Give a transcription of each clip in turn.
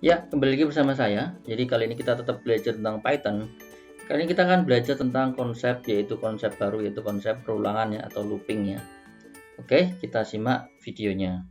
Ya, kembali lagi bersama saya. Jadi kali ini kita tetap belajar tentang Python. Kali ini kita akan belajar tentang konsep, yaitu konsep baru, yaitu konsep perulangan ya, atau looping ya. Oke, kita simak videonya.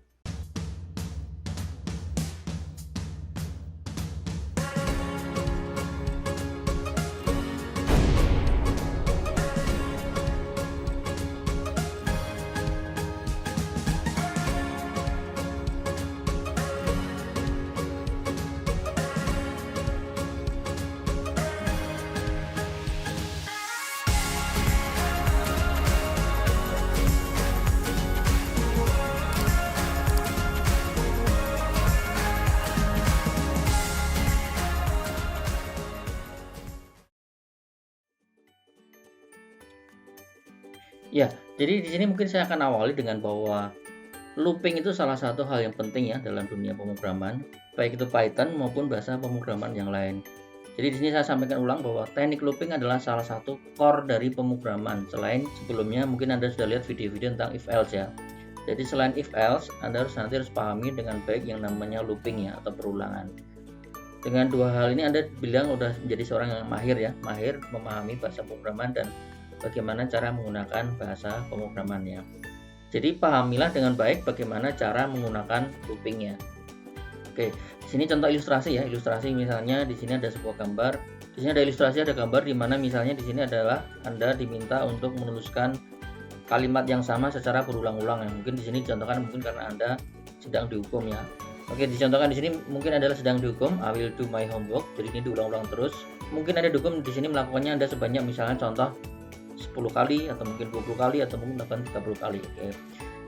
Ya, jadi di sini mungkin saya akan awali dengan bahwa looping itu salah satu hal yang penting ya dalam dunia pemrograman, baik itu Python maupun bahasa pemrograman yang lain. Jadi di sini saya sampaikan ulang bahwa teknik looping adalah salah satu core dari pemrograman. Selain sebelumnya mungkin Anda sudah lihat video-video tentang if else ya. Jadi selain if else, Anda nanti harus pahami dengan baik yang namanya looping ya, atau perulangan. Dengan dua hal ini Anda bilang udah menjadi seorang yang mahir ya, mahir memahami bahasa pemrograman dan bagaimana cara menggunakan bahasa pemrogramannya. Jadi pahamilah dengan baik bagaimana cara menggunakan loopingnya. Oke, di sini contoh ilustrasi ya. Ilustrasi misalnya di sini ada sebuah gambar. Di sini ada ilustrasi, ada gambar di mana misalnya di sini adalah Anda diminta untuk menuliskan kalimat yang sama secara berulang-ulang ya. Mungkin di sini dicontohkan mungkin karena Anda sedang dihukum ya. Oke, dicontohkan di sini mungkin adalah sedang dihukum, I will do my homework. Jadi ini diulang-ulang terus. Mungkin Anda dihukum di sini melakukannya Anda sebanyak misalnya contoh 10 kali atau mungkin 20 kali atau mungkin bahkan 30 kali. Oke.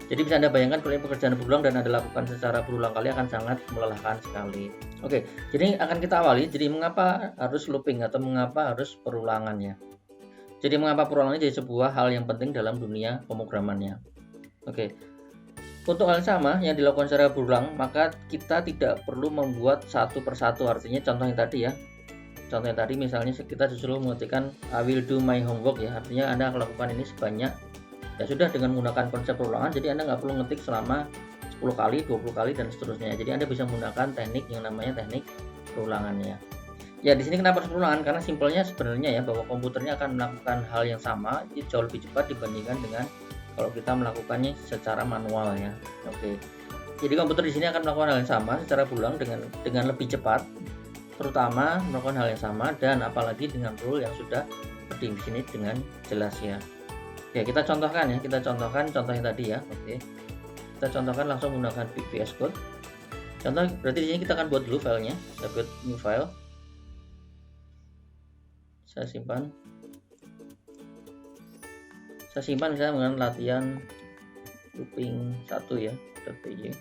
Jadi bisa Anda bayangkan kalau ini pekerjaan berulang dan Anda lakukan secara berulang kali akan sangat melelahkan sekali. Oke, jadi akan kita awali. Jadi mengapa harus looping atau mengapa harus perulangannya? Jadi mengapa perulangannya jadi sebuah hal yang penting dalam dunia pemrogramannya? Oke. Untuk hal yang sama yang dilakukan secara berulang, maka kita tidak perlu membuat satu persatu. Artinya contoh yang tadi ya. Contoh yang tadi misalnya kita disuruh mengetikkan I will do my homework ya. Artinya Anda akan lakukan ini sebanyak ya sudah dengan menggunakan konsep perulangan. Jadi Anda nggak perlu ngetik selama 10 kali, 20 kali dan seterusnya. Jadi Anda bisa menggunakan teknik yang namanya teknik perulangannya. Ya di sini kenapa harus perulangan? Karena simpelnya sebenarnya ya bahwa komputernya akan melakukan hal yang sama itu jauh lebih cepat dibandingkan dengan kalau kita melakukannya secara manual ya. Oke. Jadi komputer di sini akan melakukan hal yang sama secara berulang dengan lebih cepat, terutama melakukan hal yang sama dan apalagi dengan rule yang sudah terdefinisi dengan jelas ya. Ya kita contohkan ya, kita contohkan contoh yang tadi ya. Oke. Kita contohkan langsung menggunakan VS Code. Contoh berarti di sini kita akan buat dulu filenya. Saya buat new file. Saya simpan. Saya simpan misalnya dengan latihan looping 1 ya, .py.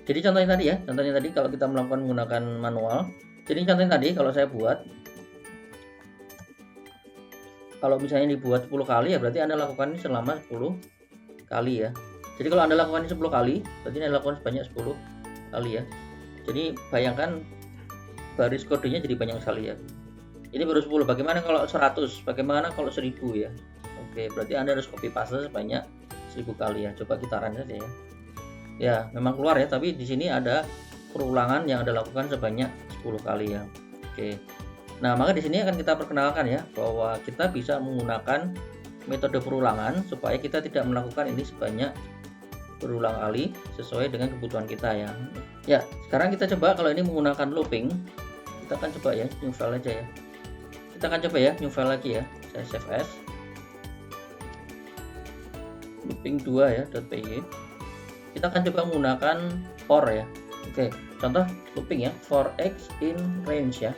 Jadi contohnya tadi ya, contohnya tadi kalau kita melakukan menggunakan manual. Jadi contohnya tadi kalau saya buat, kalau misalnya dibuat 10 kali ya berarti Anda lakukan ini selama 10 kali ya. Jadi kalau Anda lakukan ini 10 kali, berarti Anda lakukan sebanyak 10 kali ya. Jadi bayangkan baris kodenya jadi banyak sekali ya. Ini baru 10, bagaimana kalau 100, bagaimana kalau 1000 ya. Oke, berarti Anda harus copy paste sebanyak 1000 kali ya. Coba kita run saja ya. Ya, memang keluar ya, tapi di sini ada perulangan yang Anda lakukan sebanyak 10 kali ya. Oke. Nah, maka di sini akan kita perkenalkan ya bahwa kita bisa menggunakan metode perulangan supaya kita tidak melakukan ini sebanyak berulang kali sesuai dengan kebutuhan kita ya. Ya, sekarang kita coba kalau ini menggunakan looping. Kita akan coba ya, new file aja ya. Kita akan coba ya, new file lagi ya. Saya save as looping 2 ya, .py. Kita akan coba menggunakan for ya. Oke, contoh looping ya, for x in range ya.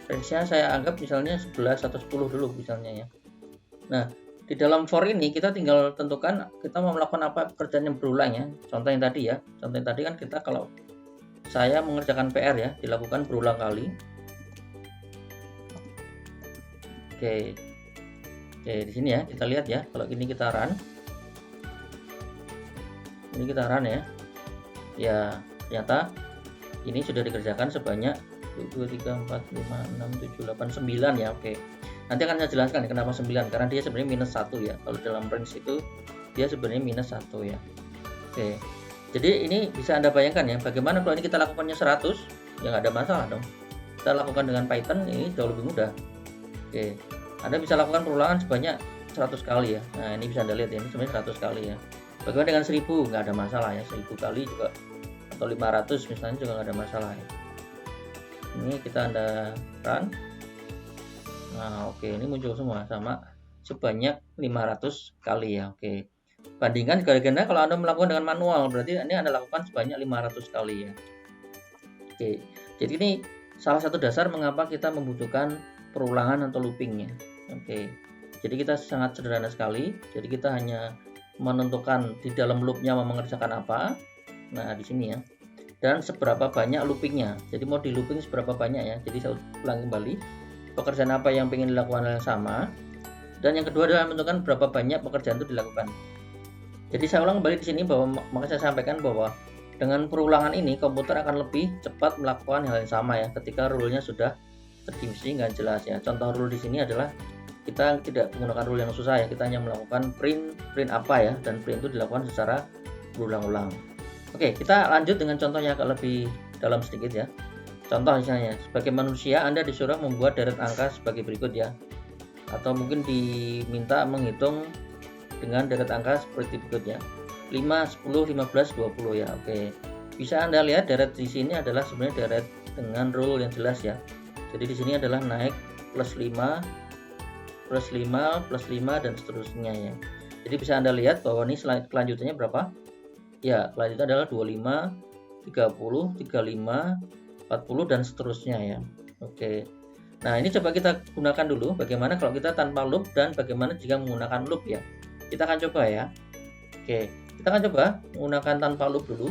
Range-nya saya anggap misalnya 11 atau 10 dulu misalnya ya. Nah, di dalam for ini kita tinggal tentukan kita mau melakukan apa pekerjaan yang berulang ya. Contoh yang tadi ya. Contoh yang tadi kan kita kalau saya mengerjakan PR ya, dilakukan berulang kali. Oke. Oke, di sini ya, kita lihat ya. Kalau ini kita run. Ini kita run ya. Ya, ternyata ini sudah dikerjakan sebanyak 2, 3, 4, 5, 6, 7, 8, 9 ya. Oke. Nanti akan saya jelaskan ya kenapa 9, karena dia sebenarnya minus 1 ya. Kalau dalam range itu dia sebenarnya minus 1 ya. Oke. Jadi ini bisa Anda bayangkan ya, bagaimana kalau ini kita lakukannya 100, ya nggak ada masalah dong. Kita lakukan dengan Python ini jauh lebih mudah. Oke, Anda bisa lakukan perulangan sebanyak 100 kali ya. Nah, ini bisa Anda lihat ya, ini sebenarnya 100 kali ya. Bagaimana dengan 1000? Nggak ada masalah ya, 1000 kali juga, atau 500 misalnya juga nggak ada masalah ya. Ini kita Anda run. Nah, oke, ini muncul semua sama sebanyak 500 kali ya. Oke. Bandingkan gara-gara kalau Anda melakukan dengan manual, berarti ini Anda lakukan sebanyak 500 kali ya. Oke. Jadi ini salah satu dasar mengapa kita membutuhkan perulangan atau loopingnya. Oke. Jadi kita sangat sederhana sekali. Jadi kita hanya menentukan di dalam loopnya mau mengerjakan apa. Nah, di sini ya. Dan seberapa banyak loopingnya. Jadi mau di looping seberapa banyak ya. Jadi saya ulang kembali. Pekerjaan apa yang ingin dilakukan hal yang sama. Dan yang kedua adalah menentukan berapa banyak pekerjaan itu dilakukan. Jadi saya ulang kembali di sini bahwa maka saya sampaikan bahwa dengan perulangan ini komputer akan lebih cepat melakukan hal yang sama ya ketika rule-nya sudah terdefinisi dengan jelas ya. Contoh rule di sini adalah kita tidak menggunakan rule yang susah ya, kita hanya melakukan print apa ya, dan print itu dilakukan secara berulang-ulang. Oke, kita lanjut dengan contohnya agak lebih dalam sedikit ya. Contoh misalnya, sebagai manusia Anda disuruh membuat deret angka sebagai berikut ya. Atau mungkin diminta menghitung dengan deret angka seperti berikutnya. 5, 10, 15, 20 ya. Oke. Bisa Anda lihat deret di sini adalah sebenarnya deret dengan rule yang jelas ya. Jadi di sini adalah naik plus 5, plus 5, plus 5 dan seterusnya ya. Jadi bisa Anda lihat bahwa ini kelanjutannya berapa? Ya, kelanjutannya adalah 25, 30, 35, 40 dan seterusnya ya. Oke. Nah, ini coba kita gunakan dulu bagaimana kalau kita tanpa loop dan bagaimana jika menggunakan loop ya. Kita akan coba ya. Oke, kita akan coba menggunakan tanpa loop dulu.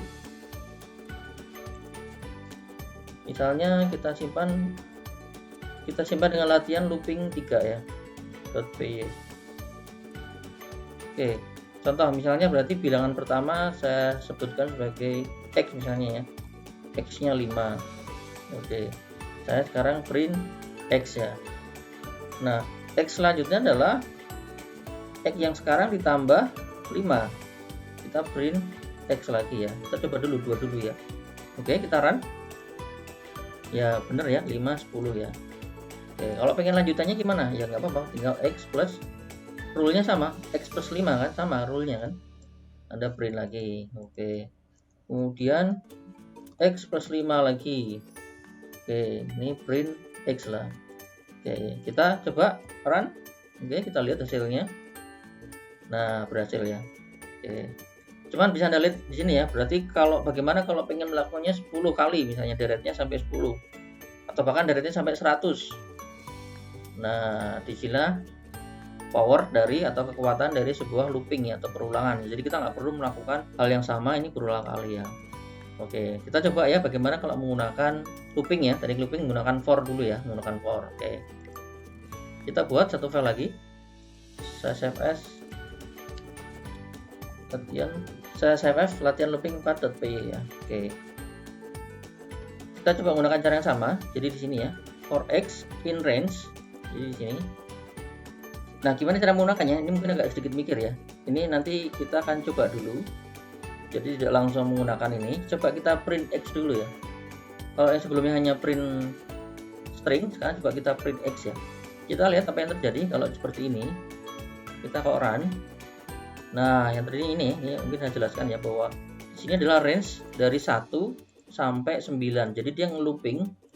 Misalnya kita simpan dengan latihan looping 3 ya. .py. Oke, contoh misalnya berarti bilangan pertama saya sebutkan sebagai X misalnya ya. X-nya 5. Oke. Saya sekarang print X ya. Nah, X selanjutnya adalah X yang sekarang ditambah 5. Kita print X lagi ya. Kita coba dulu 2 dulu ya. Oke, kita run. Ya, bener ya, 5, 10 ya. Oke, kalau pengen lanjutannya gimana? Ya nggak apa-apa, tinggal X plus rule-nya sama, X plus 5 kan, sama rule-nya kan. Anda print lagi. Oke. Kemudian X plus 5 lagi. Oke, ini print X lah. Oke, kita coba run. Oke, kita lihat hasilnya. Nah, berhasil ya. Oke. Cuman bisa Anda lihat di sini ya. Berarti bagaimana kalau pengen melakukannya 10 kali misalnya deretnya sampai 10 atau bahkan deretnya sampai 100. Nah, di sini power dari atau kekuatan dari sebuah looping ya atau perulangan. Jadi kita nggak perlu melakukan hal yang sama ini berulang kali ya. Oke, kita coba ya bagaimana kalau menggunakan looping ya. Tadi looping menggunakan for dulu ya, menggunakan for. Oke. Kita buat satu file lagi. Saya save as latihan looping 4.py ya. Oke. Kita coba menggunakan cara yang sama. Jadi di sini ya, for x in range. Jadi di sini. Nah, gimana cara menggunakannya? Ini mungkin agak sedikit mikir ya. Ini nanti kita akan coba dulu. Jadi tidak langsung menggunakan ini. Coba kita print X dulu ya. Kalau yang sebelumnya hanya print string, sekarang coba kita print X ya. Kita lihat apa yang terjadi kalau seperti ini. Kita kok run. Nah, yang terjadi ini mungkin saya jelaskan ya bahwa di sini adalah range dari 1 sampai 9. Jadi dia nge-looping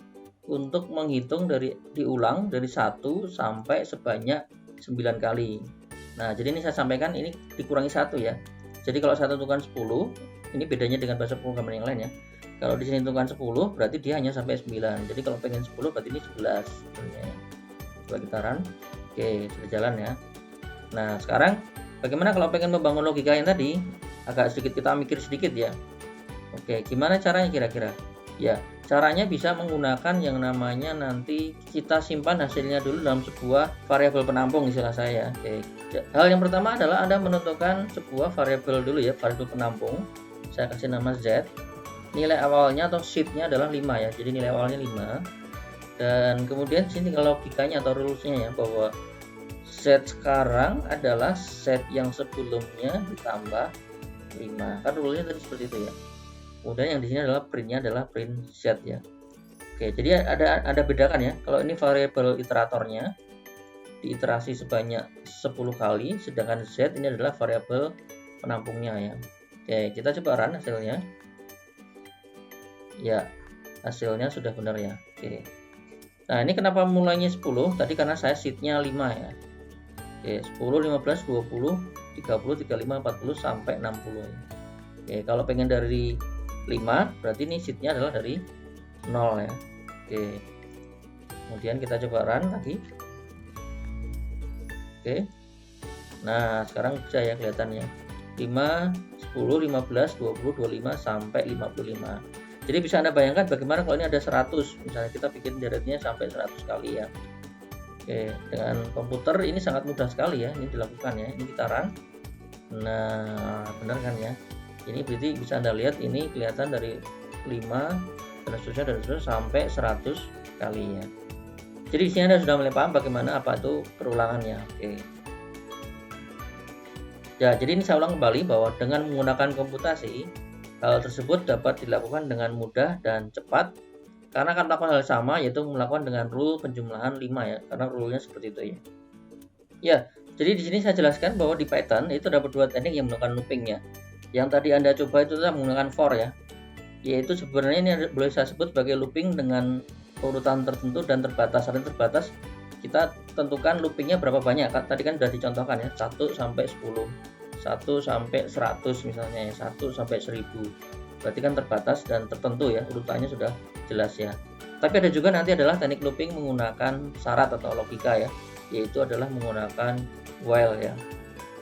untuk menghitung diulang dari 1 sampai sebanyak 9 kali. Nah, jadi ini saya sampaikan ini dikurangi 1 ya. Jadi kalau saya tentukan 10, ini bedanya dengan bahasa pemrograman yang lain ya. Kalau di sini tentukan 10, berarti dia hanya sampai 9. Jadi kalau pengen 10, berarti ini 11. Coba kita run. Oke, sudah jalan ya. Nah, sekarang bagaimana kalau pengen membangun logika yang tadi? Agak sedikit kita mikir sedikit ya. Oke, gimana caranya kira-kira? Ya, caranya bisa menggunakan yang namanya nanti kita simpan hasilnya dulu dalam sebuah variabel penampung istilah saya. Oke. Hal yang pertama adalah Anda menentukan sebuah variabel dulu ya, variabel penampung. Saya kasih nama Z. Nilai awalnya atau sheet-nya adalah 5 ya. Jadi nilai awalnya 5. Dan kemudian sini kalau logikanya atau rules-nya ya bahwa Z sekarang adalah set yang sebelumnya ditambah 5. Kan rule-nya tadi seperti itu ya. Kemudian yang di sini adalah print-nya adalah print Z ya. Oke, jadi ada bedakan ya. Kalau ini variabel iteratornya diiterasi sebanyak 10 kali, sedangkan Z ini adalah variabel penampungnya ya. Oke, kita coba run hasilnya. Ya, hasilnya sudah benar ya. Oke. Nah, ini kenapa mulainya 10? Tadi karena saya seednya 5 ya. Oke, 10, 15, 20, 30, 35, 40 sampai 60 ya. Oke, kalau pengen dari 5, berarti ini seednya adalah dari 0 ya. Oke. Kemudian kita coba run lagi. Oke. Nah, sekarang bisa ya kelihatannya. 5, 10, 15, 20, 25 sampai 55. Jadi bisa Anda bayangkan bagaimana kalau ini ada 100. Misalnya kita bikin deretnya sampai 100 kali ya. Oke, dengan komputer ini sangat mudah sekali ya ini dilakukan ya. Ini kita run. Nah, benar kan ya? Ini berarti bisa Anda lihat ini kelihatan dari 5 dan seterusnya sampai 100 kali ya. Jadi di sini Anda sudah mulai paham bagaimana apa itu perulangannya. Oke. Ya, jadi ini saya ulang kembali bahwa dengan menggunakan komputasi, hal tersebut dapat dilakukan dengan mudah dan cepat karena akan melakukan hal sama, yaitu melakukan dengan rule penjumlahan 5 ya, karena rule-nya seperti itu ya. Ya, jadi di sini saya jelaskan bahwa di Python itu ada dua teknik yang menggunakan looping ya. Yang tadi Anda coba itu adalah menggunakan for ya. Yaitu sebenarnya ini boleh saya sebut sebagai looping dengan urutan tertentu dan terbatas. Ada terbatas, kita tentukan loopingnya berapa banyak. Tadi kan sudah dicontohkan ya, 1 sampai 10. 1 sampai 100 misalnya ya, 1 sampai 1000. Berarti kan terbatas dan tertentu ya, urutannya sudah jelas ya. Tapi ada juga nanti adalah teknik looping menggunakan syarat atau logika ya, yaitu adalah menggunakan while ya.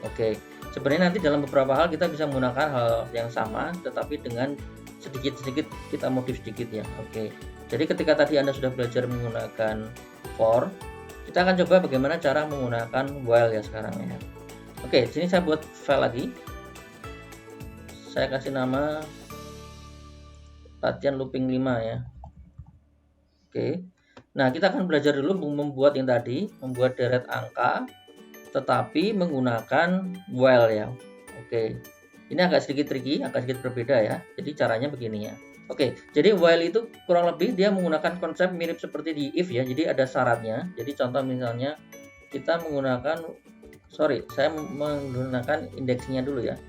Oke, sebenarnya nanti dalam beberapa hal kita bisa menggunakan hal yang sama, tetapi dengan sedikit-sedikit kita modif sedikit ya. Oke, jadi ketika tadi Anda sudah belajar menggunakan for, kita akan coba bagaimana cara menggunakan while ya sekarang ya. Oke, sini saya buat file lagi. Saya kasih nama latihan looping 5 ya. Oke. Nah, kita akan belajar dulu membuat yang tadi, membuat deret angka tetapi menggunakan while ya. Oke. Ini agak sedikit tricky, agak sedikit berbeda ya. Jadi caranya begini ya. Oke, jadi while itu kurang lebih dia menggunakan konsep mirip seperti di if ya. Jadi ada syaratnya. Jadi contoh misalnya kita menggunakan saya menggunakan indeksnya dulu ya.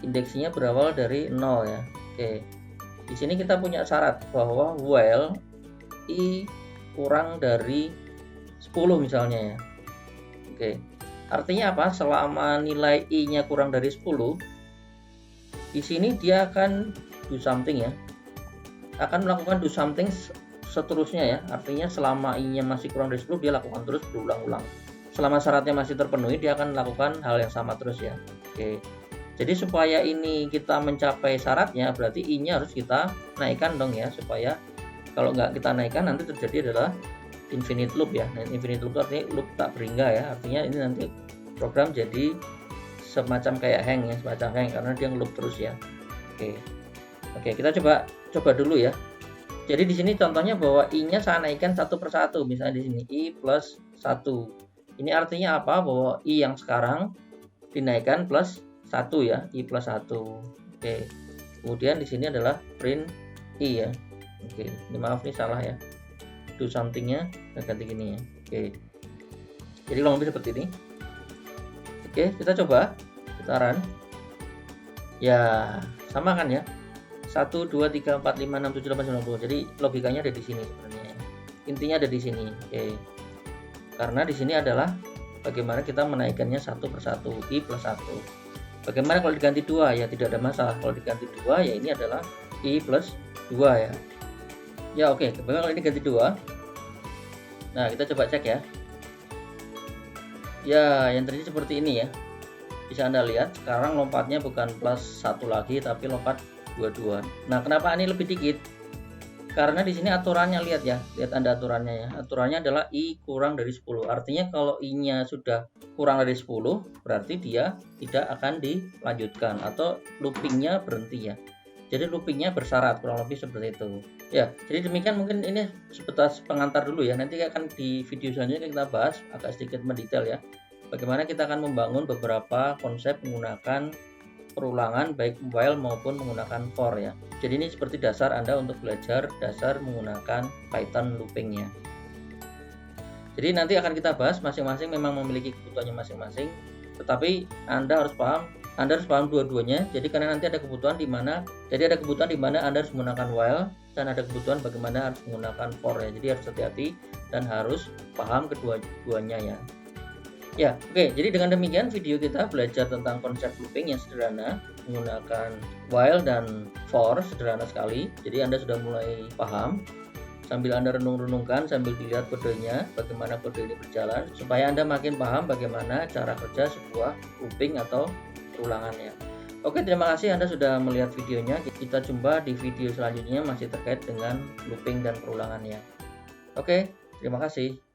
Indeksnya berawal dari 0 ya. Oke. Di sini kita punya syarat bahwa while i kurang dari 10 misalnya ya. Oke. Artinya apa? Selama nilai i-nya kurang dari 10, di sini dia akan do something ya. Akan melakukan do something seterusnya ya. Artinya selama i-nya masih kurang dari 10, dia lakukan terus berulang-ulang. Selama syaratnya masih terpenuhi, dia akan melakukan hal yang sama terus ya. Oke. Jadi supaya ini kita mencapai syaratnya, berarti i-nya harus kita naikkan dong ya, supaya kalau nggak kita naikkan nanti terjadi adalah infinite loop ya. Nah, infinite loop itu artinya loop tak berhingga ya. Artinya ini nanti program jadi semacam kayak hang ya, semacam hang karena dia ngeloop terus ya. Oke, kita coba dulu ya. Jadi di sini contohnya bahwa i-nya saya naikkan satu per satu, misalnya di sini i plus 1. Ini artinya apa? Bahwa i yang sekarang dinaikkan plus 1 ya, i plus 1. Oke. Kemudian di sini adalah print i ya. Oke, ini maaf nih salah ya. Do something-nya ganti gini ya. Oke. Jadi kurang lebih seperti ini. Oke, kita coba. Kita run. Ya, sama kan ya? 1 2 3 4 5 6 7 8 9 10. Jadi logikanya ada di sini sebenarnya. Intinya ada di sini. Oke. Karena di sini adalah bagaimana kita menaikkannya satu per satu, i plus 1. Bagaimana kalau diganti 2? Ya tidak ada masalah. Kalau diganti 2 ya ini adalah i plus 2 ya. Ya oke, bagaimana kalau ini ganti 2? Nah, kita coba cek ya. Ya, yang terjadi seperti ini ya. Bisa Anda lihat, sekarang lompatnya bukan plus 1 lagi, tapi lompat 22. Nah, kenapa ini lebih dikit? Karena di sini aturannya lihat ya, lihat Anda aturannya ya. Aturannya adalah i kurang dari 10. Artinya kalau i-nya sudah kurang dari 10, berarti dia tidak akan dilanjutkan atau loopingnya berhenti ya. Jadi loopingnya bersyarat, kurang lebih seperti itu. Ya, jadi demikian mungkin ini sebatas pengantar dulu ya. Nanti akan di video selanjutnya kita bahas agak sedikit mendetail ya. Bagaimana kita akan membangun beberapa konsep menggunakan perulangan baik while maupun menggunakan for ya. Jadi ini seperti dasar Anda untuk belajar dasar menggunakan Python loopingnya. Jadi nanti akan kita bahas masing-masing memang memiliki kebutuhannya masing-masing, tetapi Anda harus paham dua-duanya. Jadi karena nanti ada kebutuhan di mana Anda harus menggunakan while dan ada kebutuhan bagaimana harus menggunakan for ya. Jadi harus hati-hati dan harus paham kedua-duanya ya. Ya, oke. Jadi dengan demikian video kita belajar tentang konsep looping yang sederhana menggunakan while dan for, sederhana sekali. Jadi Anda sudah mulai paham. Sambil Anda renung-renungkan, sambil dilihat kodenya, bagaimana kode ini berjalan, supaya Anda makin paham bagaimana cara kerja sebuah looping atau perulangannya. Oke, terima kasih Anda sudah melihat videonya. Kita jumpa di video selanjutnya masih terkait dengan looping dan perulangannya. Oke, terima kasih.